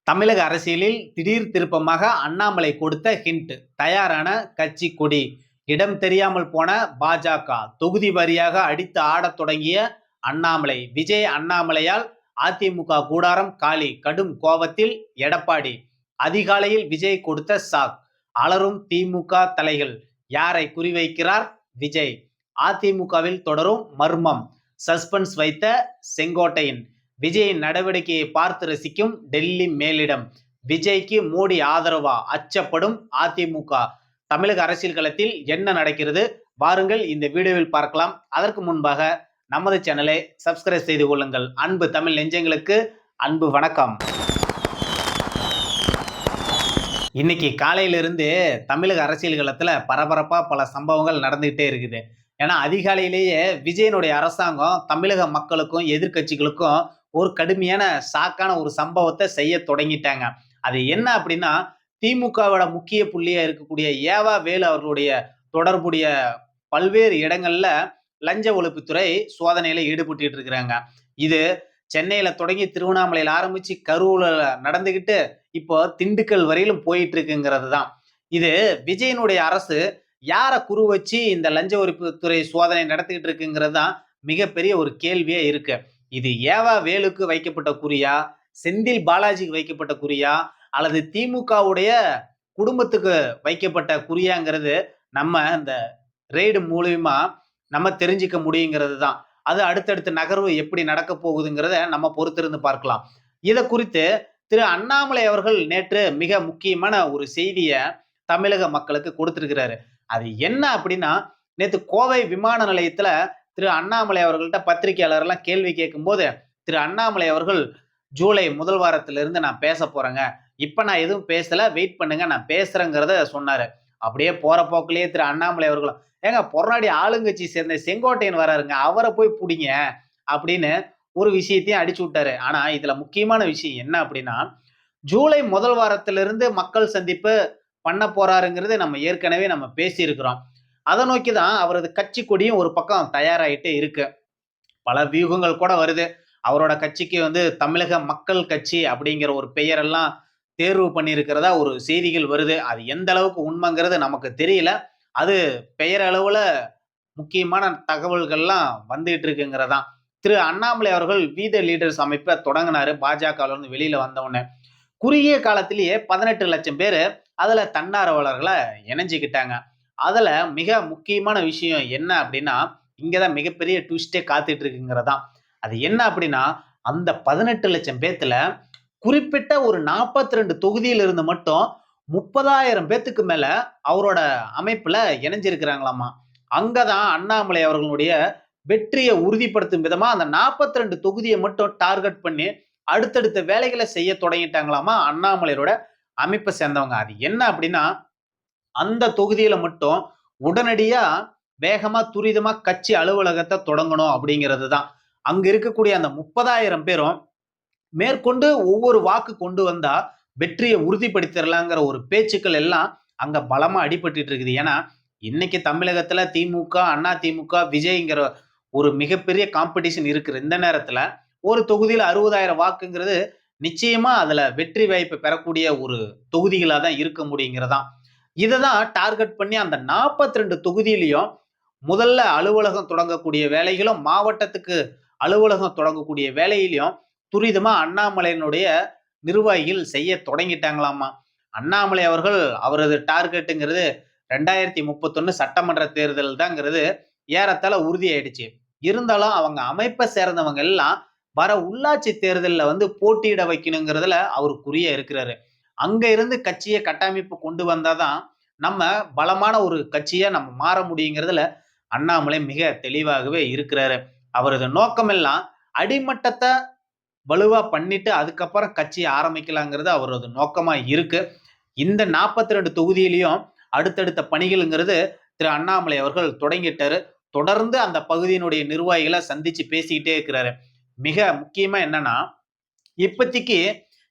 தமிழக அரசியலில் திடீர் திருப்பமாக அண்ணாமலை கொடுத்த ஹிண்ட். தயாரான கட்சி கொடி. இடம் தெரியாமல் போன பாஜக. தொகுதி வாரியாக அடித்து ஆடத் தொடங்கிய அண்ணாமலை. விஜய் அண்ணாமலையால் அதிமுக கூடாரம் காலி. கடும் கோபத்தில் எடப்பாடி. அதிகாலையில் விஜய் கொடுத்த ஷாக். அலரும் திமுக தலைகள். யாரை குறிவைக்கிறார் விஜய்? அதிமுகவில் தொடரும் மர்மம். சஸ்பென்ஸ் வைத்த செங்கோட்டையன். விஜயின் நடவடிக்கையை பார்த்து ரசிக்கும் டெல்லி மேலிடம். விஜய்க்கு மோடி ஆதரவா? அச்சப்படும் அதிமுக. தமிழக அரசியல் களத்தில் என்ன நடக்கிறது? வாருங்கள் இந்த வீடியோவில் பார்க்கலாம். அதற்கு முன்பாக நமது சேனலை சப்ஸ்கிரைப் செய்து கொள்ளுங்கள். அன்பு தமிழ் நெஞ்சங்களுக்கு அன்பு வணக்கம். இன்னைக்கு காலையிலிருந்து தமிழக அரசியல் களத்துல பரபரப்பா பல சம்பவங்கள் நடந்துகிட்டே இருக்குது. ஏன்னா அதிகாலையிலேயே விஜயனுடைய அரசாங்கம் தமிழக மக்களுக்கும் எதிர்கட்சிகளுக்கும் ஒரு கடுமையான சாக்கான ஒரு சம்பவத்தை செய்ய தொடங்கிட்டாங்க. அது என்ன அப்படின்னா, திமுகவோட முக்கிய புள்ளியா இருக்கக்கூடிய ஏவா வேலு அவர்களுடைய தொடர்புடைய பல்வேறு இடங்கள்ல லஞ்ச ஒழிப்புத்துறை சோதனையில ஈடுபட்டு இருக்கிறாங்க. இது சென்னையில தொடங்கி திருவண்ணாமலையில ஆரம்பிச்சு கரூர்ல நடந்துகிட்டு இப்போ திண்டுக்கல் வரையிலும் போயிட்டு இருக்குங்கிறது தான். இது விஜயனுடைய அரசு யாரை குரு வச்சு இந்த லஞ்ச ஒழிப்புத்துறை சோதனை நடத்திக்கிட்டு இருக்குங்கிறது தான் மிகப்பெரிய ஒரு கேள்வியே இருக்கு. இது ஏவா வேலுக்கு வைக்கப்பட்ட குறியா, செந்தில் பாலாஜிக்கு வைக்கப்பட்ட குறியா, அல்லது திமுகவுடைய குடும்பத்துக்கு வைக்கப்பட்ட குறியாங்கிறது நம்ம இந்த ரெய்டு மூலியமா நம்ம தெரிஞ்சுக்க முடியுங்கிறது தான். அது அடுத்தடுத்த நகர்வு எப்படி நடக்க போகுதுங்கிறத நம்ம பொறுத்திருந்து பார்க்கலாம். இதை குறித்து திரு அண்ணாமலை அவர்கள் நேற்று மிக முக்கியமான ஒரு செய்தியை தமிழக மக்களுக்கு கொடுத்திருக்கிறாரு. அது என்ன அப்படின்னா, நேற்று கோவை விமான நிலையத்துல திரு அண்ணாமலை அவர்கள்ட்ட பத்திரிகையாளர்லாம் கேள்வி கேட்கும் போது திரு அண்ணாமலை அவர்கள் ஜூலை முதல் வாரத்திலிருந்து நான் பேச போறேங்க, இப்ப நான் எதுவும் பேசல, வெயிட் பண்ணுங்க, நான் பேசுறேங்கிறத சொன்னாரு. அப்படியே போற போக்கிலேயே திரு அண்ணாமலை அவர்களும், ஏங்க பொன்னாடி ஆளுங்கட்சி சேர்ந்த செங்கோட்டையன் வராருங்க, அவரை போய் பிடிங்க அப்படின்னு ஒரு விஷயத்தையும் அடிச்சு விட்டாரு. ஆனா இதுல முக்கியமான விஷயம் என்ன அப்படின்னா, ஜூலை முதல் வாரத்திலிருந்து மக்கள் சந்திப்பு பண்ண போறாருங்கிறது நம்ம ஏற்கனவே நம்ம பேசியிருக்கிறோம். அதை நோக்கிதான் அவரது கட்சி கொடியும் ஒரு பக்கம் தயாராகிட்டு இருக்கு. பல வியூகங்கள் கூட வருது. அவரோட கட்சிக்கு தமிழக மக்கள் கட்சி அப்படிங்கிற ஒரு பெயரெல்லாம் தேர்வு பண்ணியிருக்கிறதா ஒரு செய்திகள் வருது. அது எந்த அளவுக்கு உண்மைங்கிறது நமக்கு தெரியல. அது பெயர் அளவுல முக்கியமான தகவல்கள்லாம் வந்துட்டு இருக்குங்கிறதான். திரு அண்ணாமலை அவர்கள் வீத லீடர்ஸ் அமைப்பை தொடங்கினாரு பாஜக இருந்து வெளியில வந்தவுடனே. குறுகிய காலத்திலேயே 18 லட்சம் பேர் அதுல தன்னார்வலர்களை இணைஞ்சுக்கிட்டாங்க. அதுல மிக முக்கியமான விஷயம் என்ன அப்படின்னா, இங்கதான் மிகப்பெரிய ட்விஸ்டே காத்துட்டு இருக்குங்கிறதான். அது என்ன அப்படின்னா, அந்த 18 லட்சம் பேத்துல குறிப்பிட்ட ஒரு 42 தொகுதியில இருந்து மட்டும் 30,000 பேத்துக்கு மேல அவரோட அமைப்புல இணைஞ்சிருக்கிறாங்களாமா. அங்கதான் அண்ணாமலை அவர்களுடைய வெற்றியை உறுதிப்படுத்தும் விதமா அந்த 42 தொகுதியை மட்டும் டார்கெட் பண்ணி அடுத்தடுத்த வேலைகளை செய்ய தொடங்கிட்டாங்களாமா அண்ணாமலையோட அமைப்பை சேர்ந்தவங்க. அது என்ன அப்படின்னா, அந்த தொகுதியில மட்டும் உடனடியா வேகமா துரிதமா கட்சி அலுவலகத்தை தொடங்கணும் அப்படிங்கிறது தான். அங்க இருக்கக்கூடிய அந்த 30,000 பேரும் மேற்கொண்டு ஒவ்வொரு வாக்கு கொண்டு வந்தா வெற்றியை உறுதிப்படுத்திடலாங்கிற ஒரு பேச்சுக்கள் எல்லாம் அங்க பலமா அடிபட்டு இருக்குது. ஏன்னா இன்னைக்கு தமிழகத்துல திமுக, அண்ணா திமுக, விஜய்ங்கிற ஒரு மிகப்பெரிய காம்படிஷன் இருக்கிற இந்த நேரத்துல ஒரு தொகுதியில 60,000 வாக்குங்கிறது நிச்சயமா அதுல வெற்றி வாய்ப்பு பெறக்கூடிய ஒரு தொகுதிகளா தான் இருக்க முடியுங்கிறதான். இதை தான் டார்கெட் பண்ணி அந்த 42 தொகுதியிலையும் முதல்ல அலுவலகம் தொடங்கக்கூடிய வேலைகளும், மாவட்டத்துக்கு அலுவலகம் தொடங்கக்கூடிய வேலையிலையும் துரிதமா அண்ணாமலையினுடைய நிர்வாகிகள் செய்ய தொடங்கிட்டாங்களாமா. அண்ணாமலை அவர்கள் அவரது டார்கெட்டுங்கிறது 2031 சட்டமன்ற தேர்தல் தாங்கிறது ஏறத்தாழ உறுதியாயிடுச்சு. இருந்தாலும் அவங்க அமைப்பை சேர்ந்தவங்க எல்லாம் வர உள்ளாட்சி தேர்தலில் போட்டியிட வைக்கணுங்கிறதுல அவர் குறியா இருக்கிறாரு. அங்க இருந்து கட்சியை கட்டமைப்பு கொண்டு வந்தாதான் நம்ம பலமான ஒரு கட்சியா நம்ம மாற முடியுங்கிறதுல அண்ணாமலை மிக தெளிவாகவே இருக்கிறாரு. அவரது நோக்கம் எல்லாம் அடிமட்டத்தை வலுவா பண்ணிட்டு அதுக்கப்புறம் கட்சியை ஆரம்பிக்கலாங்கிறது அவரது நோக்கமா இருக்கு. இந்த 42 தொகுதியிலையும் அடுத்தடுத்த பணிகள்ங்கிறது திரு அண்ணாமலை அவர்கள் தொடங்கிட்டாரு. தொடர்ந்து அந்த பகுதியினுடைய நிர்வாகிகளை சந்திச்சு பேசிக்கிட்டே இருக்கிறாரு. மிக முக்கியமா என்னன்னா, இப்பத்திக்கு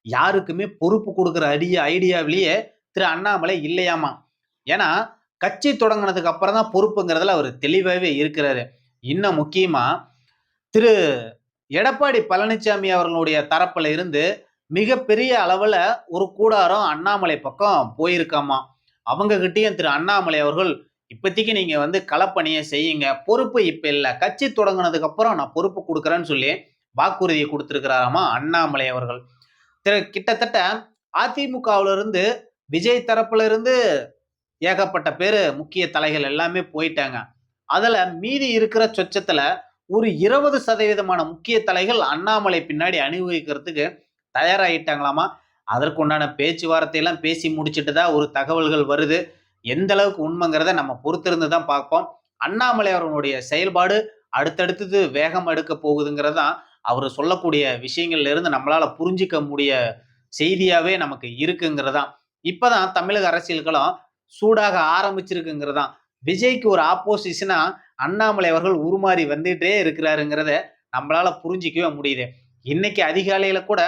யாருக்குமே பொறுப்பு கொடுக்கிற ஐடியாவிலேயே திரு அண்ணாமலை இல்லையாமா. ஏன்னா கட்சி தொடங்கினதுக்கு அப்புறம் தான் பொறுப்புங்கிறதுல அவர் தெளிவாகவே இருக்கிறாரு. இன்னும் முக்கியமா திரு எடப்பாடி பழனிசாமி அவர்களுடைய தரப்புல இருந்து மிகப்பெரிய அளவுல ஒரு கூடாரம் அண்ணாமலை பக்கம் போயிருக்காமா. அவங்க கிட்டயும் திரு அண்ணாமலை அவர்கள், "இப்போதைக்கு நீங்க களப்பணிய செய்யுங்க. பொறுப்பு இப்ப இல்ல. கட்சி தொடங்குனதுக்கு அப்புறம் நான் பொறுப்பு குடுக்குறேன்னு" சொல்லி வாக்குறுதிய குடுத்திருக்கிறாராமா அண்ணாமலை அவர்கள். கிட்டத்தட்ட அதிமுகவுல இருந்து விஜய் தரப்புல இருந்து ஏகப்பட்ட பேரு முக்கிய தலைகள் எல்லாமே போயிட்டாங்க. அதுல மீதி இருக்கிற சொச்சத்துல ஒரு 20% முக்கிய தலைகள் அண்ணாமலை பின்னாடி அணிவகுக்கிறதுக்கு தயாராகிட்டாங்களாமா. அதற்குண்டான பேச்சுவார்த்தை எல்லாம் பேசி முடிச்சுட்டு தான் ஒரு தகவல்கள் வருது. எந்த அளவுக்கு உண்மைங்கிறத நம்ம பொறுத்திருந்து தான் பார்ப்போம். அண்ணாமலை அவர்களுடைய செயல்பாடு அடுத்தடுத்தது வேகம் எடுக்க போகுதுங்கிறது தான் அவரு சொல்லக்கூடிய விஷயங்கள்ல இருந்து நம்மளால புரிஞ்சுக்க முடிய செய்தியாவே நமக்கு இருக்குங்கிறதான். இப்பதான் தமிழக அரசியல் களம் சூடாக ஆரம்பிச்சிருக்குங்கிறதான். விஜய்க்கு ஒரு ஆப்போசிஷனா அண்ணாமலை அவர்கள் உருமாறி வந்துட்டே இருக்கிறாருங்கிறத நம்மளால புரிஞ்சிக்கவே முடியுது. இன்னைக்கு அதிகாலையில கூட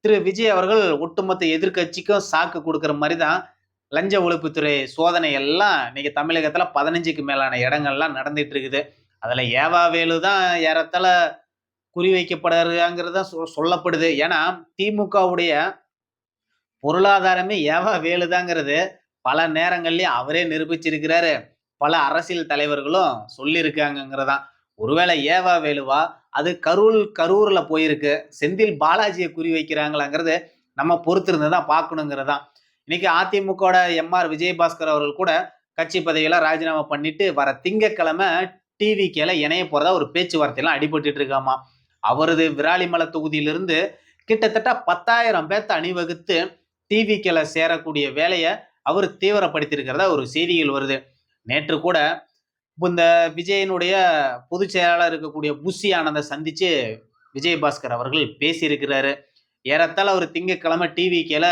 திரு விஜய் அவர்கள் ஒட்டுமொத்த எதிர்க்கட்சிக்கும் சாக்கு கொடுக்கிற மாதிரி தான் லஞ்ச ஒழிப்புத்துறை சோதனை எல்லாம் இன்னைக்கு தமிழகத்துல 15க்கு மேலான இடங்கள்லாம் நடந்துட்டு இருக்குது. அதுல ஏவா வேலு தான் ஏறத்தாழ குறிவைக்கப்படுறாங்கிறது தான் சொல்லப்படுது. ஏன்னா திமுகவுடைய பொருளாதாரமே ஏவா வேலுதாங்கிறது பல நேரங்கள்லயும் அவரே நிரூபிச்சிருக்கிறாரு. பல அரசியல் தலைவர்களும் சொல்லியிருக்காங்கங்கிறதான். ஒருவேளை ஏவா வேலுவா அது கரூர்ல போயிருக்கு. செந்தில் பாலாஜியை குறி வைக்கிறாங்களாங்கிறது நம்ம பொறுத்திருந்து தான் பார்க்கணுங்கிறதான். இன்னைக்கு அதிமுகவோட எம்.ஆர். விஜயபாஸ்கர் அவர்கள் கூட கட்சி பதவியெல்லாம் ராஜினாமா பண்ணிட்டு வர திங்கட்கிழமை டிவிகேல இணைய போறதா ஒரு பேச்சுவார்த்தையெல்லாம் அடிபட்டுட்டு இருக்காமா. அவரது விராலிமலை தொகுதியிலிருந்து கிட்டத்தட்ட 10,000 பேர்த்த அணிவகுத்து டிவிகேல சேரக்கூடிய வேலையை அவர் தீவிரப்படுத்தியிருக்கிறதா ஒரு செய்திகள் வருது. நேற்று கூட இந்த விஜயனுடைய பொதுச் செயலாளர் இருக்கக்கூடிய புஷி ஆனந்த சந்திச்சு விஜயபாஸ்கர் அவர்கள் பேசியிருக்கிறாரு. ஏறத்தாழ ஒரு திங்கட்கிழமை டிவிகேல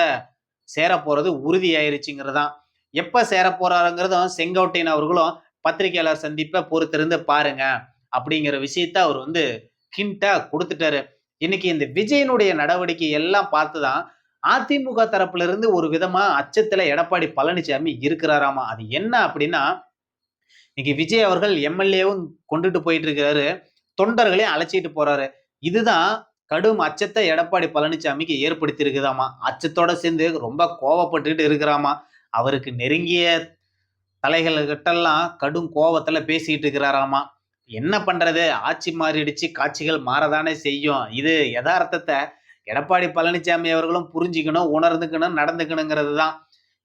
சேர போறது உறுதி ஆயிருச்சுங்கிறதான். எப்ப சேர போறாருங்கிறதும் செங்கோட்டையன் அவர்களும் பத்திரிகையாளர் சந்திப்பை பொறுத்திருந்து பாருங்க அப்படிங்கிற விஷயத்த அவர் ஹிண்டா கொடுத்துட்டாரு. இன்னைக்கு இந்த விஜயனுடைய நடவடிக்கை எல்லாம் பார்த்துதான் அதிமுக தரப்புல இருந்து ஒரு விதமா அச்சத்துல எடப்பாடி பழனிசாமி இருக்கிறாராமா. அது என்ன அப்படின்னா, இன்னைக்கு விஜய் அவர்கள் எம்எல்ஏவும் கொண்டுட்டு போயிட்டு இருக்கிறாரு, தொண்டர்களையும் அழைச்சிட்டு போறாரு. இதுதான் கடும் அச்சத்தை எடப்பாடி பழனிசாமிக்கு ஏற்படுத்தி இருக்குதாமா. அச்சத்தோட சேர்ந்து ரொம்ப கோவப்பட்டுக்கிட்டு இருக்கிறாமா. அவருக்கு நெருங்கிய தலைகள் கிட்டெல்லாம் கடும் கோவத்துல பேசிட்டு இருக்கிறாராமா. என்ன பண்றது, ஆட்சி மாறிடுச்சு, காட்சிகள் மாறதானே செய்யும். இது யதார்த்தத்தை எடப்பாடி பழனிசாமி அவர்களும் புரிஞ்சுக்கணும், உணர்ந்துக்கணும், நடந்துக்கணுங்கிறது தான்.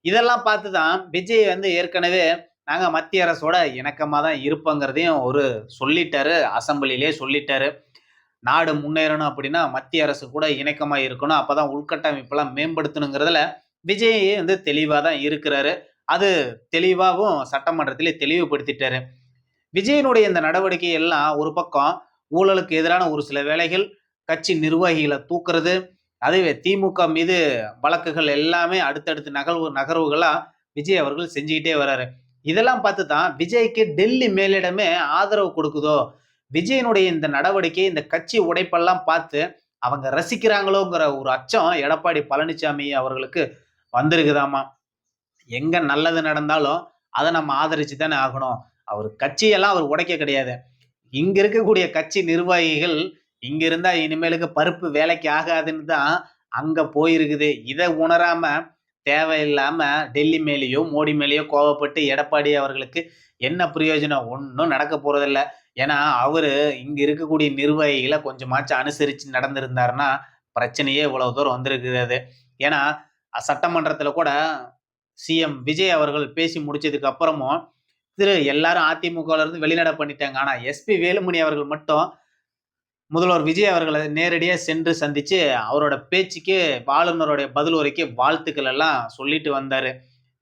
இதெல்லாம் பார்த்துதான் விஜய் ஏற்கனவே நாங்க மத்திய அரசோட இணக்கமா தான் இருப்போங்கிறதையும் ஒரு சொல்லிட்டாரு, அசெம்பிளிலே சொல்லிட்டாரு. நாடு முன்னேறணும் அப்படின்னா மத்திய அரசு கூட இணக்கமா இருக்கணும், அப்பதான் உள்கட்டமைப்பெல்லாம் மேம்படுத்தணுங்கிறதுல விஜய் தெளிவா தான் இருக்கிறாரு. அது தெளிவாகவும் சட்டமன்றத்திலே தெளிவுபடுத்திட்டாரு. விஜயனுடைய இந்த நடவடிக்கை எல்லாம் ஒரு பக்கம் ஊழலுக்கு எதிரான ஒரு சில வேலைகள், கட்சி நிர்வாகிகளை தூக்குறது, அதுவே திமுக மீது வழக்குகள் எல்லாமே அடுத்தடுத்து நகர்வுகளா விஜய் அவர்கள் செஞ்சுக்கிட்டே வர்றாரு. இதெல்லாம் பார்த்து தான் விஜய்க்கு டெல்லி மேலிடமே ஆதரவு கொடுக்குதோ, விஜயனுடைய இந்த நடவடிக்கை, இந்த கட்சி உடைப்பெல்லாம் பார்த்து அவங்க ரசிக்கிறாங்களோங்கிற ஒரு அச்சம் எடப்பாடி பழனிசாமி அவர்களுக்கு வந்திருக்குதாமா. எங்க நல்லது நடந்தாலும் அதை நம்ம ஆதரிச்சு தானே ஆகணும். அவர் கட்சியெல்லாம் அவர் உடைக்க கிடையாது. இங்க இருக்கக்கூடிய கட்சி நிர்வாகிகள் இங்க இருந்தா இனிமேலுக்கு பருப்பு வேலைக்கு ஆகாதுன்னு தான் அங்க போயிருக்குது. இதை உணராம தேவையில்லாம டெல்லி மேலேயோ மோடி மேலேயோ கோவப்பட்டு எடப்பாடி அவர்களுக்கு என்ன பிரயோஜனம்? ஒன்றும் நடக்க போறதில்ல. ஏன்னா அவரு இங்க இருக்கக்கூடிய நிர்வாகிகளை கொஞ்சமாச்சும் அனுசரிச்சு நடந்திருந்தாருன்னா பிரச்சனையே இவ்வளவு தூரம் வந்திருக்கிறது. ஏன்னா சட்டமன்றத்துல கூட சிஎம் விஜய் அவர்கள் பேசி முடிச்சதுக்கு அப்புறமும் எல்லாரும் அதிமுகல இருந்து வெளிநடை பண்ணிட்டாங்க. ஆனா எஸ்பி வேலுமணி அவர்கள் மட்டும் முதல்வர் விஜய் அவர்களை நேரடியா சென்று சந்திச்சு அவரோட பேச்சுக்கு ஆளுநருடைய பதில் உரைக்கு வாழ்த்துக்கள் எல்லாம் சொல்லிட்டு வந்தாரு.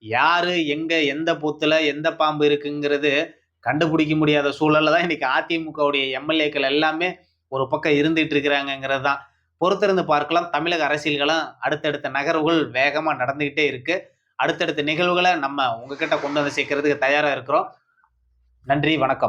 யாரு எங்க எந்த பொத்துல எந்த பாம்பு இருக்குங்கிறது கண்டுபிடிக்க முடியாத சூழல்ல தான் இன்னைக்கு அதிமுகவுடைய எம்எல்ஏக்கள் எல்லாமே ஒரு பக்கம் இருந்துட்டு இருக்கிறாங்கிறது தான். பொறுத்திருந்து பார்க்கலாம். தமிழக அரசியல்களும் அடுத்தடுத்த நகர்வுகள் வேகமா நடந்துகிட்டே இருக்கு. அடுத்தடுத்த நிகழ்வுகளை நம்ம உங்ககிட்ட கொண்டு சேர்க்கறதுக்கு தயாரா இருக்கிறோம். நன்றி, வணக்கம்.